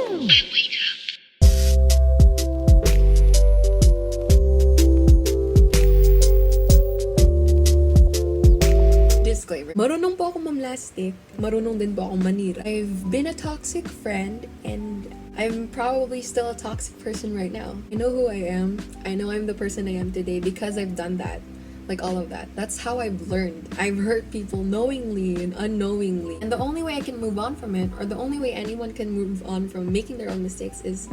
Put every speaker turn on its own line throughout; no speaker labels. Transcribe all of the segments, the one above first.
Disclaimer. Marunong po ako mamlastik. Marunong din po akong manira. I've been a toxic friend and I'm probably still a toxic person right now. I know who I am. I know I'm the person I am today because I've done that. Like all of that. That's how I've learned. I've hurt people knowingly and unknowingly. And the only way I can move on from it, or the only way anyone can move on from making their own mistakes, is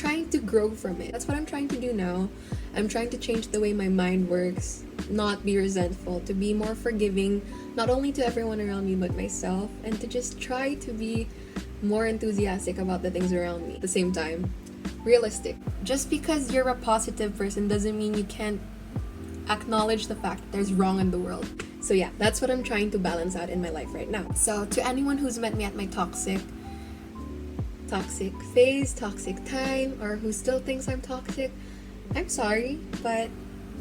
trying to grow from it. That's what I'm trying to do now. I'm trying to change the way my mind works, not be resentful, to be more forgiving, not only to everyone around me but myself, and to just try to be more enthusiastic about the things around me. At the same time, realistic. Just because you're a positive person doesn't mean you can't acknowledge the fact that there's wrong in the world. So yeah, that's what I'm trying to balance out in my life right now. So to anyone who's met me at my toxic phase, toxic time, or who still thinks I'm toxic, I'm sorry, but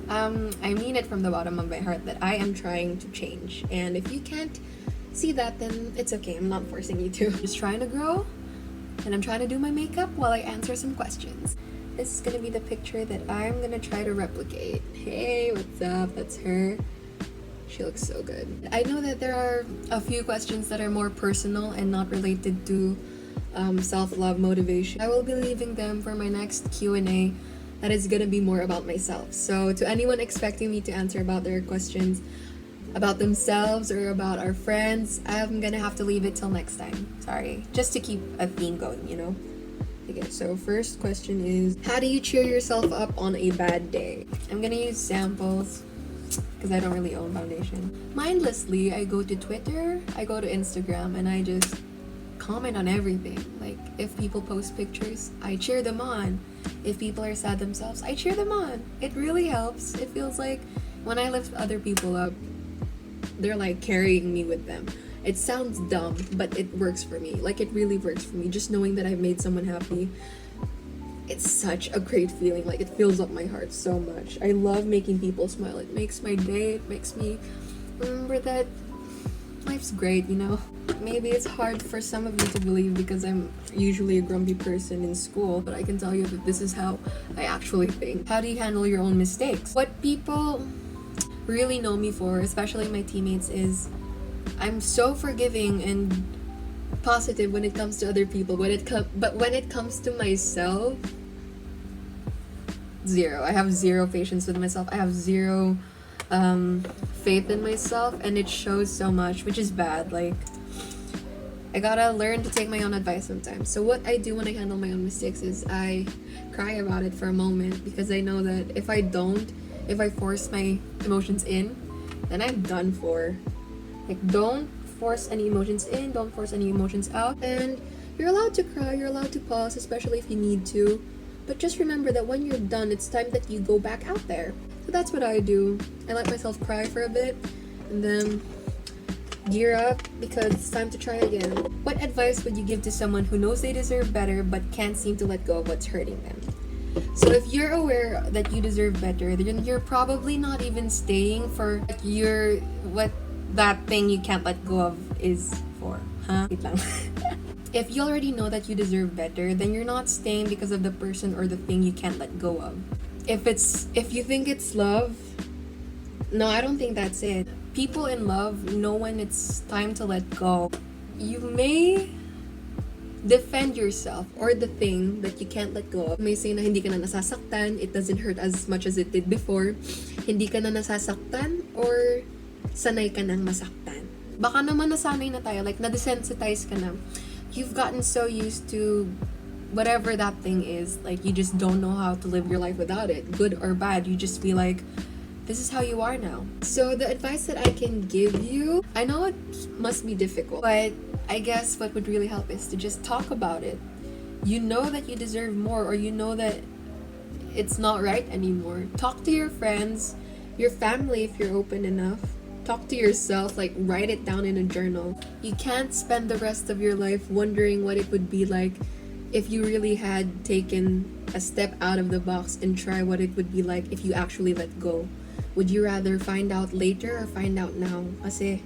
I mean it from the bottom of my heart that I am trying to change. And if you can't see that, then it's okay. I'm not forcing you to. I'm just trying to grow, and I'm trying to do my makeup while I answer some questions. This is gonna be the picture that I'm gonna try to replicate. Hey, what's up? That's her. She looks so good. I know that there are a few questions that are more personal and not related to self-love, motivation. I will be leaving them for my next Q&A that is gonna be more about myself. So to anyone expecting me to answer about their questions about themselves or about our friends, I'm gonna have to leave it till next time. Sorry. Just to keep a theme going, you know? Okay, so first question is, how do you cheer yourself up on a bad day? I'm gonna use samples because I don't really own foundation. Mindlessly, I go to Twitter, I go to Instagram, and I just comment on everything. Like, if people post pictures, I cheer them on. If people are sad themselves, I cheer them on. It really helps. It feels like when I lift other people up, they're like carrying me with them. It sounds dumb, but it works for me. Like, it really works for me. Just knowing that I've made someone happy, it's such a great feeling. Like, it fills up my heart so much. I love making people smile. It makes my day. It makes me remember that life's great, you know? Maybe it's hard for some of you to believe because I'm usually a grumpy person in school, but I can tell you that this is how I actually think. How do you handle your own mistakes? What people really know me for, especially my teammates, is I'm so forgiving and positive when it comes to other people. But when it comes to myself, zero. I have zero patience with myself. I have zero faith in myself, and it shows so much, which is bad. Like, I gotta learn to take my own advice sometimes. So what I do when I handle my own mistakes is I cry about it for a moment, because I know that if I force my emotions in, then I'm done for. Like, don't force any emotions in, don't force any emotions out. And you're allowed to cry, you're allowed to pause, especially if you need to. But just remember that when you're done, it's time that you go back out there. So that's what I do. I let myself cry for a bit, and then gear up because it's time to try again. What advice would you give to someone who knows they deserve better but can't seem to let go of what's hurting them? So if you're aware that you deserve better, then you're probably not even staying for what that thing you can't let go of is for. Huh? Wait lang. If you already know that you deserve better, then you're not staying because of the person or the thing you can't let go of. If you think it's love, no, I don't think that's it. People in love know when it's time to let go. You may defend yourself or the thing that you can't let go of. May say na hindi ka na nasasaktan, it doesn't hurt as much as it did before. Hindi ka na nasasaktan, or sanay ka nang masaktan. Baka naman nasanay na tayo, like na-desensitize ka na. You've gotten so used to whatever that thing is, like you just don't know how to live your life without it, good or bad. You just be like, this is how you are now. So the advice that I can give you, I know it must be difficult, but I guess what would really help is to just talk about it. You know that you deserve more, or you know that it's not right anymore. Talk to your friends, your family if you're open enough. Talk to yourself, like write it down in a journal. You can't spend the rest of your life wondering what it would be like if you really had taken a step out of the box and try what it would be like if you actually let go. Would you rather find out later or find out now? Kasi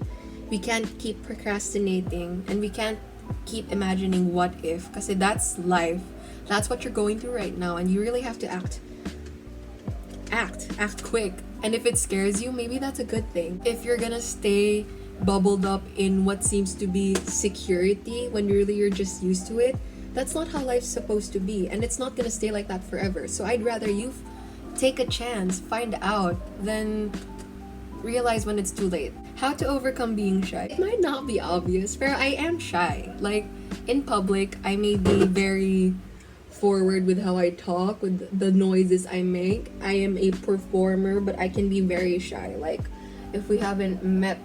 we can't keep procrastinating, and we can't keep imagining what if, because that's life. That's what you're going through right now, and you really have to act quick. And if it scares you, maybe that's a good thing. If you're gonna stay bubbled up in what seems to be security when really you're just used to it, that's not how life's supposed to be, and it's not gonna stay like that forever. So I'd rather you take a chance, find out, than realize when it's too late. How to overcome being shy. It might not be obvious, but I am shy. Like, in public, I may be very forward with how I talk, with the noises I make. I am a performer, but I can be very shy. Like, if we haven't met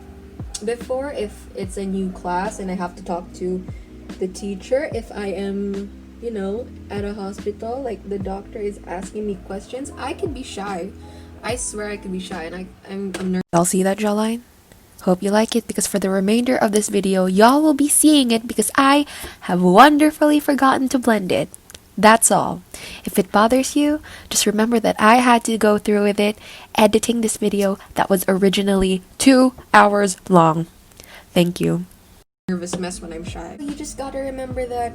before, if it's a new class and I have to talk to the teacher, if I am, you know, at a hospital, like the doctor is asking me questions, I can be shy. I swear I can be shy, and I'm nervous. Y'all see that jawline? Hope you like it, because for the remainder of this video, y'all will be seeing it because I have wonderfully forgotten to blend it. That's all. If it bothers you, just remember that I had to go through with it editing this video that was originally 2 hours long. Thank you. Nervous mess when I'm shy. You just gotta remember that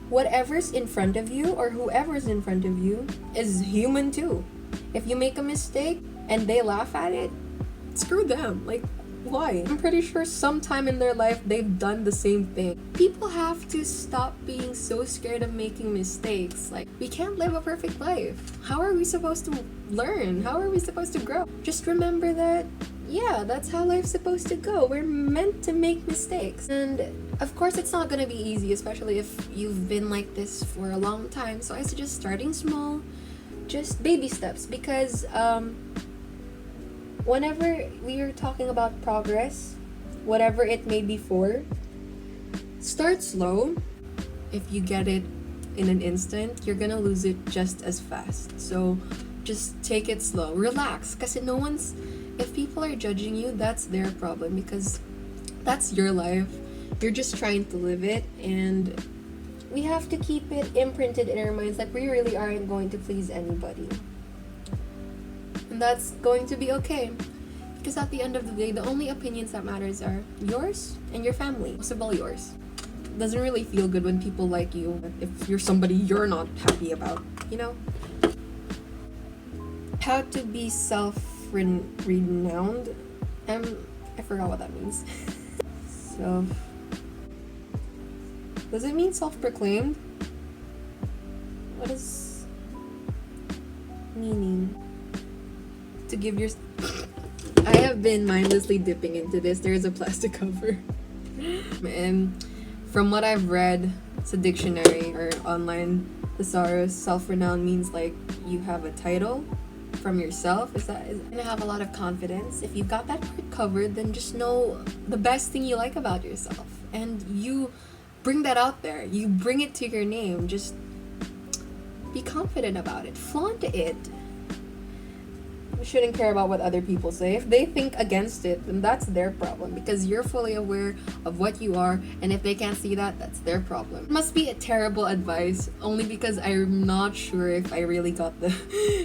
whatever's in front of you, or whoever's in front of you, is human too. If you make a mistake and they laugh at it, screw them. Like, why? I'm pretty sure sometime in their life they've done the same thing. People have to stop being so scared of making mistakes. Like, we can't live a perfect life. How are we supposed to learn? How are we supposed to grow? Just remember that, yeah, that's how life's supposed to go. We're meant to make mistakes. And of course, it's not gonna be easy, especially if you've been like this for a long time. So I suggest starting small, just baby steps, because whenever we are talking about progress, whatever it may be for, start slow. If you get it in an instant, you're gonna lose it just as fast. So just take it slow, relax, because if people are judging you, that's their problem, because that's your life. You're just trying to live it, and we have to keep it imprinted in our minds that we really aren't going to please anybody. And that's going to be okay, because at the end of the day, the only opinions that matters are yours and your family, most of all yours. It doesn't really feel good when people like you if you're somebody you're not happy about, you know? How to be self-renowned. I forgot what that means. Does it mean self-proclaimed? What is meaning? To give your... I have been mindlessly dipping into this. There is a plastic cover. And from what I've read, it's a dictionary or online thesaurus, self-renowned means like you have a title from yourself. Is gonna have a lot of confidence. If you've got that part covered, then just know the best thing you like about yourself, and you bring that out there. You bring it to your name. Just be confident about it. Flaunt it. You shouldn't care about what other people say. If they think against it, then that's their problem, because you're fully aware of what you are, and if they can't see that, that's their problem. It must be a terrible advice, only because I'm not sure if I really got the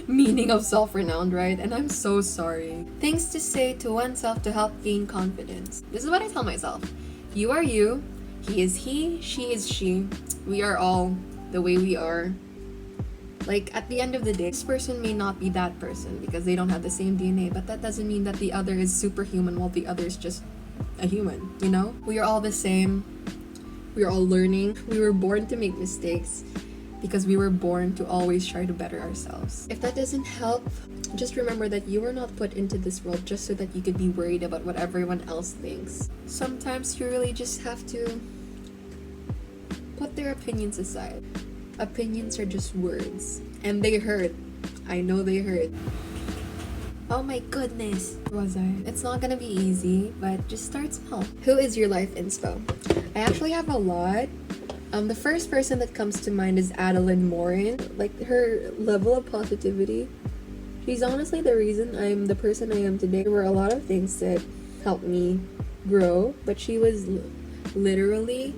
meaning of self-renowned right, and I'm so sorry. Things to say to oneself to help gain confidence. This is what I tell myself. You are you. He is he. She is she. We are all the way we are. Like, at the end of the day, this person may not be that person because they don't have the same DNA, but that doesn't mean that the other is superhuman while the other is just a human, you know? We are all the same. We are all learning. We were born to make mistakes because we were born to always try to better ourselves. If that doesn't help, just remember that you were not put into this world just so that you could be worried about what everyone else thinks. Sometimes you really just have to put their opinions aside. Opinions are just words, and they hurt. I know they hurt. Oh my goodness. Where was I? It's not gonna be easy, but just start small. Who is your life inspo? I actually have a lot. The first person that comes to mind is Adeline Morin. Like, her level of positivity, she's honestly the reason I'm the person I am today. There were a lot of things that helped me grow, but she was literally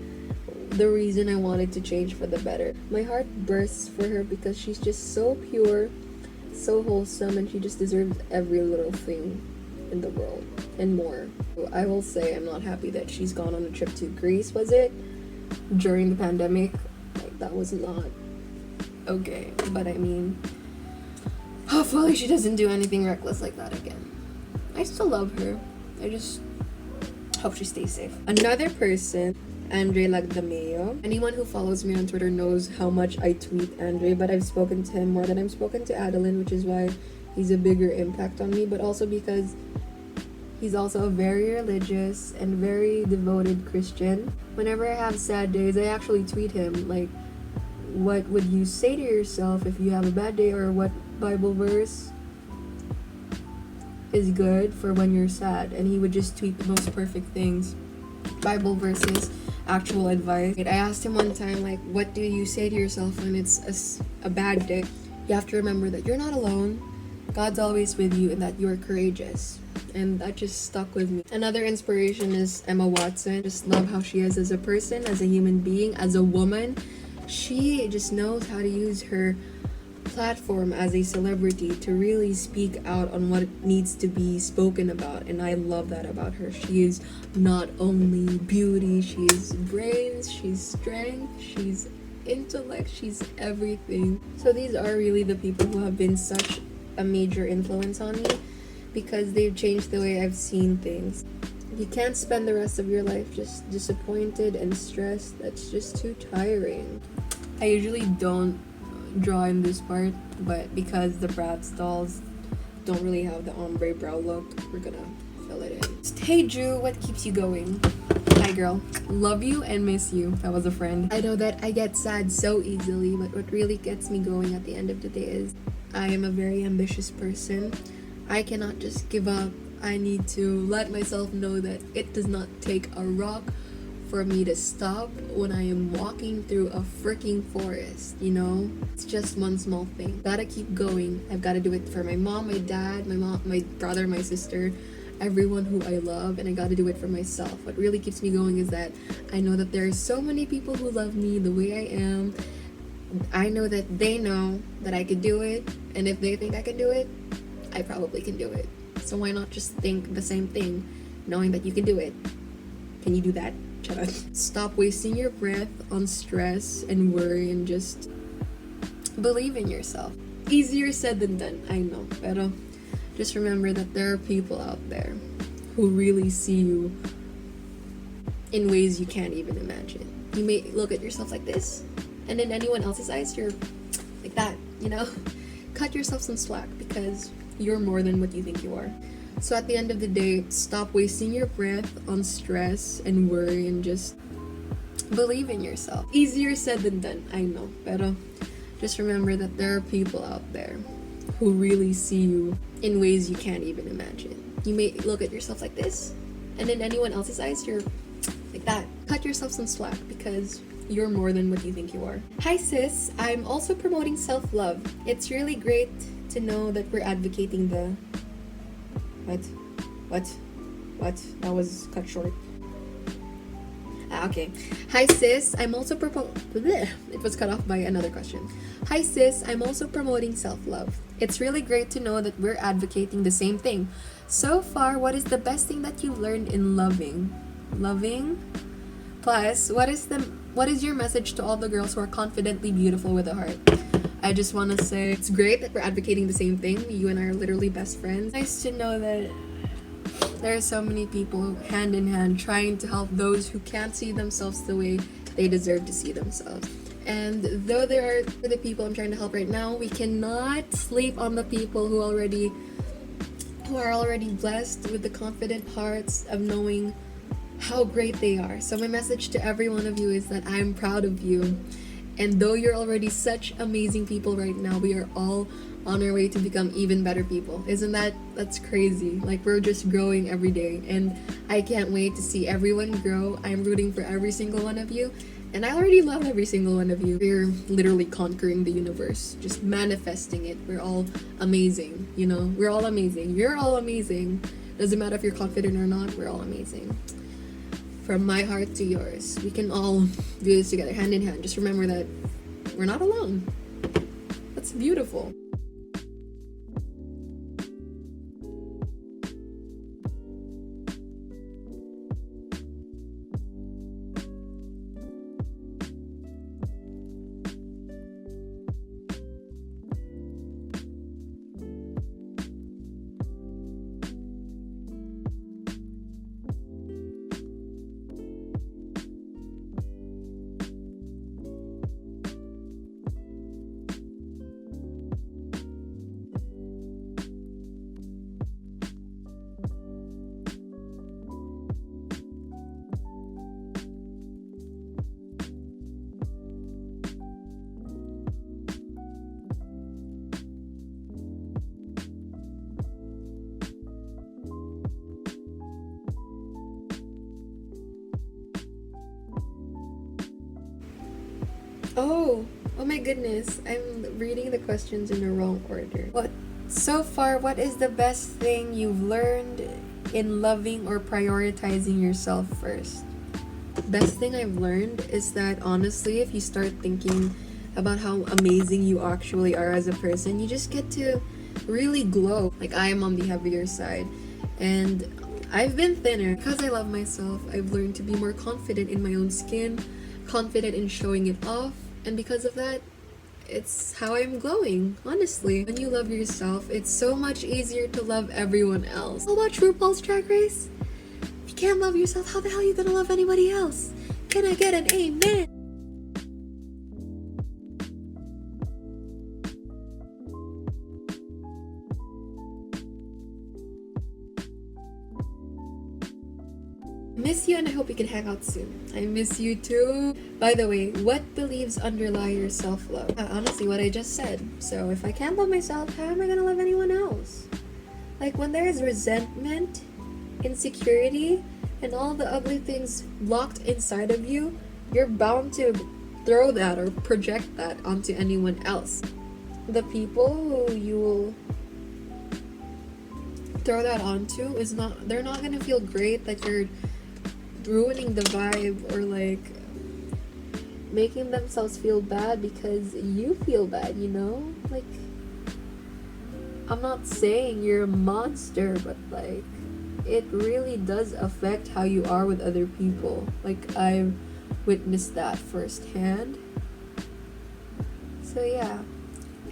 the reason I wanted to change for the better. My heart bursts for her because she's just so pure, so wholesome, and she just deserves every little thing in the world and more. I will say I'm not happy that she's gone on a trip to Greece, was it? during the pandemic. Like, that was not okay. But I mean, hopefully she doesn't do anything reckless like that again. I still love her. I just hope she stays safe. Another person, Andre Lagdameo. Anyone who follows me on Twitter knows how much I tweet Andre, but I've spoken to him more than I've spoken to Adeline, which is why he's a bigger impact on me, but also because he's also a very religious and very devoted Christian. Whenever I have sad days, I actually tweet him, like, what would you say to yourself if you have a bad day, or what Bible verse is good for when you're sad? And he would just tweet the most perfect things, Bible verses, actual advice. I asked him one time, like, what do you say to yourself when it's a bad day? You have to remember that you're not alone. God's always with you, and that you're courageous. And that just stuck with me. Another inspiration is Emma Watson. Just love how she is as a person, as a human being, as a woman. She just knows how to use her platform as a celebrity to really speak out on what needs to be spoken about, and I love that about her. She is not only beauty, she's brains, she's strength, she's intellect, she's everything. So these are really the people who have been such a major influence on me, because they've changed the way I've seen things. You can't spend the rest of your life just disappointed and stressed. That's just too tiring. I usually don't draw in this part, but because the bratz dolls don't really have the ombre brow look, we're gonna fill it in. Hey Ju, what keeps you going? Hi girl, love you and miss you. That was a friend. I know that I get sad so easily, but what really gets me going at the end of the day is I am a very ambitious person. I cannot just give up. I need to let myself know that it does not take a rock for me to stop when I am walking through a freaking forest, you know? It's just one small thing. Gotta keep going. I've gotta do it for my mom, my dad, my brother, my sister, everyone who I love, and I gotta do it for myself. What really keeps me going is that I know that there are so many people who love me the way I am. I know that they know that I could do it, and if they think I can do it, I probably can do it. So why not just think the same thing, knowing that you can do it? Can you do that? Shut up. Stop wasting your breath on stress and worry, and just believe in yourself. Easier said than done, I know. Pero just remember that there are people out there who really see you in ways you can't even imagine. You may look at yourself like this, and in anyone else's eyes, you're like that, you know? Cut yourself some slack, because you're more than what you think you are. So at the end of the day, stop wasting your breath on stress and worry, and just believe in yourself. Easier said than done, I know. Pero just remember that there are people out there who really see you in ways you can't even imagine. You may look at yourself like this, and in anyone else's eyes, you're like that. Cut yourself some slack, because you're more than what you think you are. Hi sis, I'm also promoting self-love. It's really great to know that we're advocating the... What? That was cut short. Okay. Hi sis, I'm also It was cut off by another question. Hi sis, I'm also promoting self-love. It's really great to know that we're advocating the same thing. So far, what is the best thing that you've learned in loving? Plus, what is your message to all the girls who are confidently beautiful with a heart? I just want to say it's great that we're advocating the same thing. You and I are literally best friends. Nice to know that there are so many people hand in hand trying to help those who can't see themselves the way they deserve to see themselves. And though there are the people I'm trying to help right now, we cannot sleep on the people who are already blessed with the confident hearts of knowing how great they are. So my message to every one of you is that I'm proud of you. And though you're already such amazing people right now, we are all on our way to become even better people. That's crazy. Like, we're just growing every day, and I can't wait to see everyone grow. I'm rooting for every single one of you, and I already love every single one of you. We're literally conquering the universe, just manifesting it. We're all amazing, you know? We're all amazing. You're all amazing. Doesn't matter if you're confident or not, we're all amazing. From my heart to yours, we can all do this together, hand in hand. Just remember that we're not alone. That's beautiful. Oh my goodness. I'm reading the questions in the wrong order. What is the best thing you've learned in loving or prioritizing yourself first? Best thing I've learned is that honestly, if you start thinking about how amazing you actually are as a person, you just get to really glow. Like, I am on the heavier side, and I've been thinner. Because I love myself, I've learned to be more confident in my own skin, confident in showing it off, and because of that, it's how I'm glowing, honestly. When you love yourself, it's so much easier to love everyone else. How about RuPaul's Drag Race? If you can't love yourself, how the hell are you gonna love anybody else? Can I get an amen? Miss you, and I hope we can hang out soon. I miss you too. By the way, what beliefs underlie your self-love? Honestly, what I just said. So if I can't love myself, how am I gonna love anyone else? Like, when there is resentment, insecurity, and all the ugly things locked inside of you, you're bound to throw that or project that onto anyone else. The people who you will throw that onto they're not gonna feel great that you're ruining the vibe or like making themselves feel bad because you feel bad, you know? Like, I'm not saying you're a monster, but like, it really does affect how you are with other people. Like, I've witnessed that firsthand. So yeah,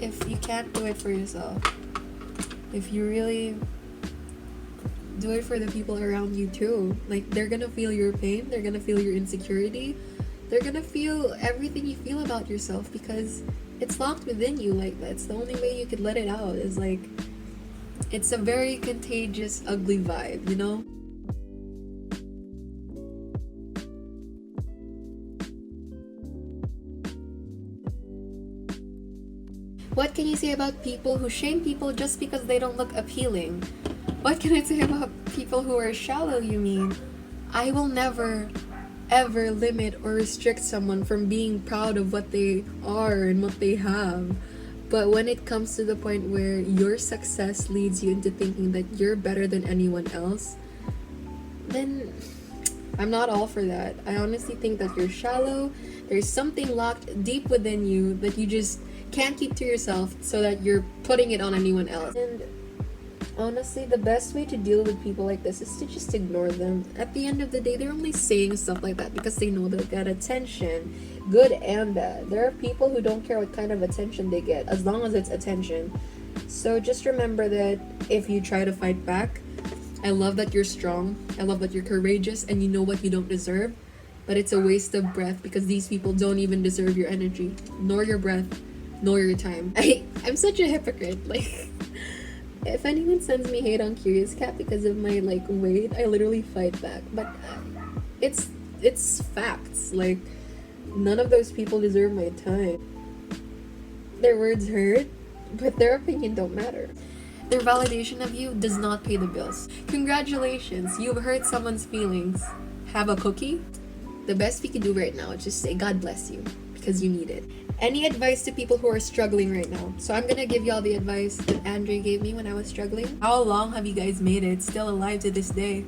if you can't do it for yourself, if you really do it for the people around you too, like, they're gonna feel your pain, they're gonna feel your insecurity, they're gonna feel everything you feel about yourself because it's locked within you. Like, that's the only way you could let it out, is like, it's a very contagious, ugly vibe, you know? What can you say about people who shame people just because they don't look appealing? What can I say about people who are shallow, you mean? I will never, ever limit or restrict someone from being proud of what they are and what they have. But when it comes to the point where your success leads you into thinking that you're better than anyone else, then I'm not all for that. I honestly think that you're shallow. There's something locked deep within you that you just can't keep to yourself, so that you're putting it on anyone else. And honestly, the best way to deal with people like this is to just ignore them. At the end of the day, they're only saying stuff like that because they know they'll get attention, good and bad. There are people who don't care what kind of attention they get, as long as it's attention. So just remember that if you try to fight back, I love that you're strong, I love that you're courageous, and you know what you don't deserve, but it's a waste of breath because these people don't even deserve your energy, nor your breath, nor your time. I'm such a hypocrite. Like, if anyone sends me hate on Curious Cat because of my like weight, I literally fight back. But it's facts. Like, none of those people deserve my time. Their words hurt, but their opinion don't matter. Their validation of you does not pay the bills. Congratulations, you've hurt someone's feelings. Have a cookie? The best we can do right now is just say God bless you, because you need it. Any advice to people who are struggling right now? So I'm gonna give y'all the advice that Andre gave me when I was struggling. How long have you guys made it still alive to this day?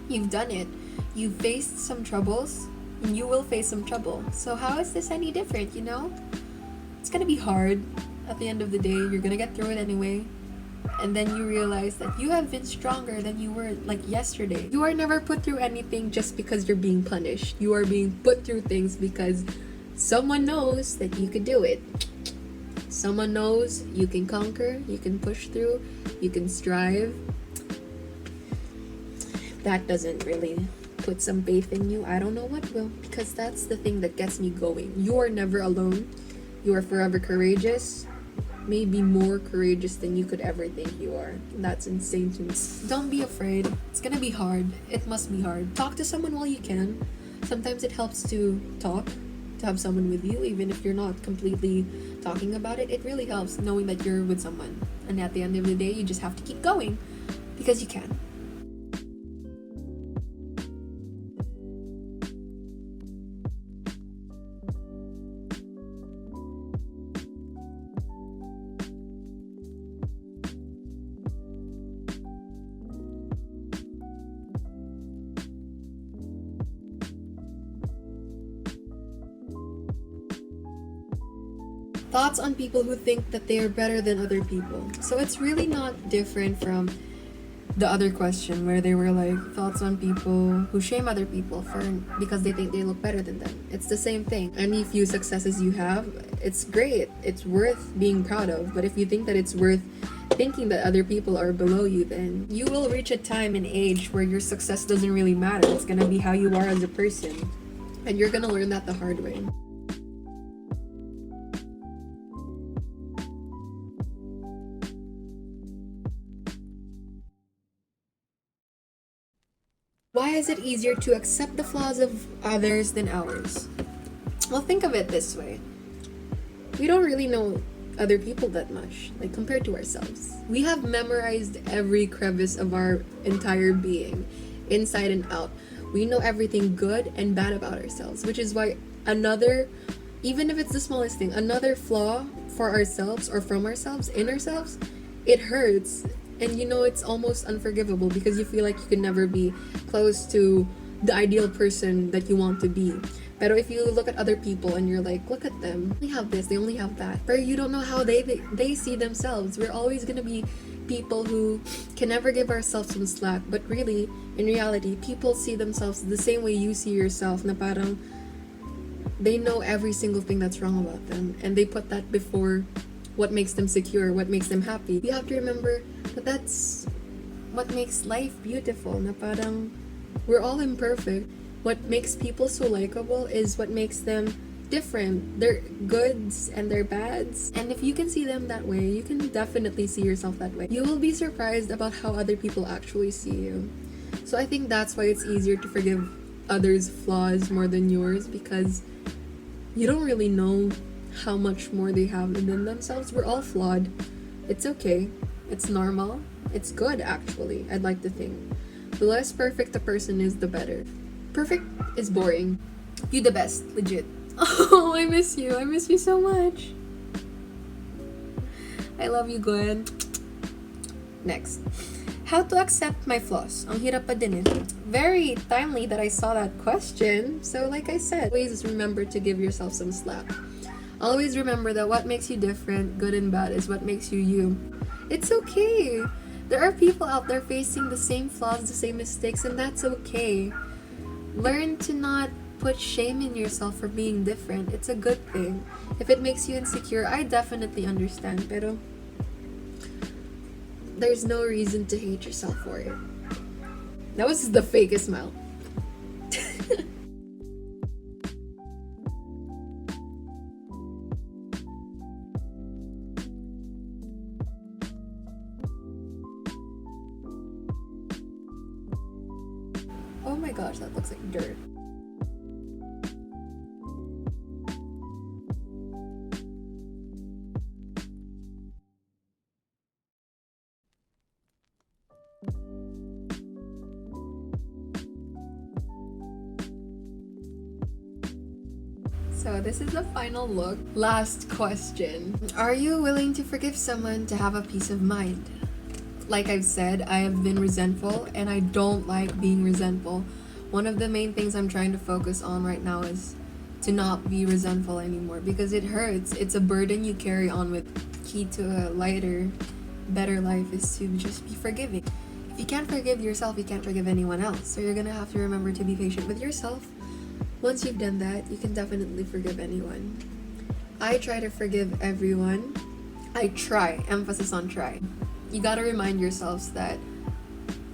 You've done it. You've faced some troubles, and you will face some trouble. So how is this any different, you know? It's gonna be hard. At the end of the day, you're gonna get through it anyway. And then you realize that you have been stronger than you were like yesterday. You are never put through anything just because you're being punished. You are being put through things because someone knows that you could do it. Someone knows you can conquer, you can push through, you can strive. That doesn't really put some faith in you. I don't know what will, because that's the thing that gets me going. You are never alone. You are forever courageous. Maybe more courageous than you could ever think you are. And that's insane to me. Don't be afraid. It's gonna be hard. It must be hard. Talk to someone while you can. Sometimes it helps to talk, to have someone with you, even if you're not completely talking about it. It really helps knowing that you're with someone. And at the end of the day, you just have to keep going because you can. Thoughts on people who think that they are better than other people. So it's really not different from the other question where they were like thoughts on people who shame other people for because they think they look better than them. It's the same thing. Any few successes you have, it's great. It's worth being proud of. But if you think that it's worth thinking that other people are below you, then you will reach a time and age where your success doesn't really matter. It's gonna be how you are as a person. And you're gonna learn that the hard way. Why is it easier to accept the flaws of others than ours? Well, think of it this way. We don't really know other people that much, like compared to ourselves. We have memorized every crevice of our entire being, inside and out. We know everything good and bad about ourselves, which is why even if it's the smallest thing, another flaw for ourselves or from ourselves, in ourselves, it hurts. And it's almost unforgivable because you feel like you can never be close to the ideal person that you want to be. But if you look at other people and you're like, look at them, they have this, they only have that. But you don't know how they see themselves. We're always gonna be people who can never give ourselves some slack. But really, in reality, people see themselves the same way you see yourself. Na parang they know every single thing that's wrong about them. And they put that before what makes them secure, what makes them happy. You have to remember that that's what makes life beautiful. Na parang we're all imperfect. What makes people so likable is what makes them different. Their goods and their bads. And if you can see them that way, you can definitely see yourself that way. You will be surprised about how other people actually see you. So I think that's why it's easier to forgive others' flaws more than yours, because you don't really know how much more they have within themselves. We're all flawed. It's okay. It's normal. It's good, actually, I'd like to think. The less perfect a person is, the better. Perfect is boring. You the best, legit. Oh, I miss you. I miss you so much. I love you, Glenn. Next. How to accept my flaws. Ang hirap pa din eh. Very timely that I saw that question. So like I said, always remember to give yourself some slack. Always remember that what makes you different, good and bad, is what makes you you. It's okay. There are people out there facing the same flaws, the same mistakes, and that's okay. Learn to not put shame in yourself for being different. It's a good thing. If it makes you insecure, I definitely understand. Pero there's no reason to hate yourself for it. That was the fakest smile. Oh my gosh, that looks like dirt. So this is the final look. Last question. Are you willing to forgive someone to have a peace of mind? Like I've said, I have been resentful and I don't like being resentful. One of the main things I'm trying to focus on right now is to not be resentful anymore, because it hurts. It's a burden you carry on with. Key to a lighter, better life is to just be forgiving. If you can't forgive yourself, you can't forgive anyone else. So you're gonna have to remember to be patient with yourself. Once you've done that, you can definitely forgive anyone. I try to forgive everyone. I try, emphasis on try. You gotta remind yourselves that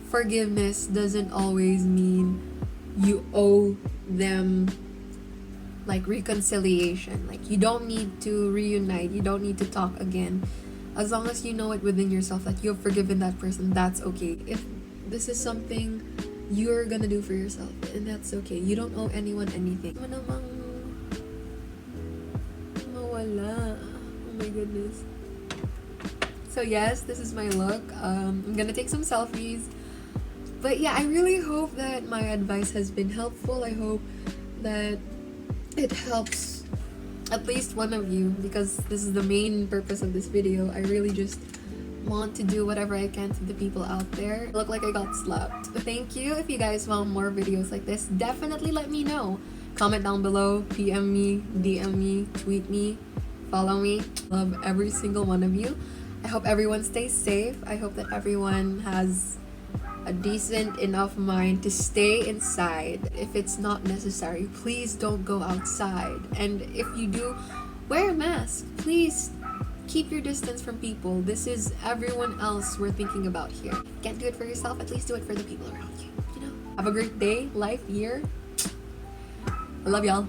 forgiveness doesn't always mean you owe them like reconciliation. Like you don't need to reunite, you don't need to talk again. As long as you know it within yourself that you've forgiven that person, that's okay. If this is something you're gonna do for yourself, and that's okay. You don't owe anyone anything. Ano namang mawala. Oh my goodness. So yes, this is my look. I'm gonna take some selfies. But yeah, I really hope that my advice has been helpful. I hope that it helps at least one of you, because this is the main purpose of this video. I really just want to do whatever I can to the people out there. I look like I got slapped. Thank you. If you guys want more videos like this, definitely let me know. Comment down below, PM me, DM me, tweet me. follow me. Love every single one of you. I hope everyone stays safe. I hope that everyone has a decent enough mind to stay inside. If it's not necessary, please don't go outside. And if you do, wear a mask. Please keep your distance from people. This is everyone else we're thinking about here. Can't do it for yourself, at least do it for the people around you. You know? Have a great day, life, year. I love y'all.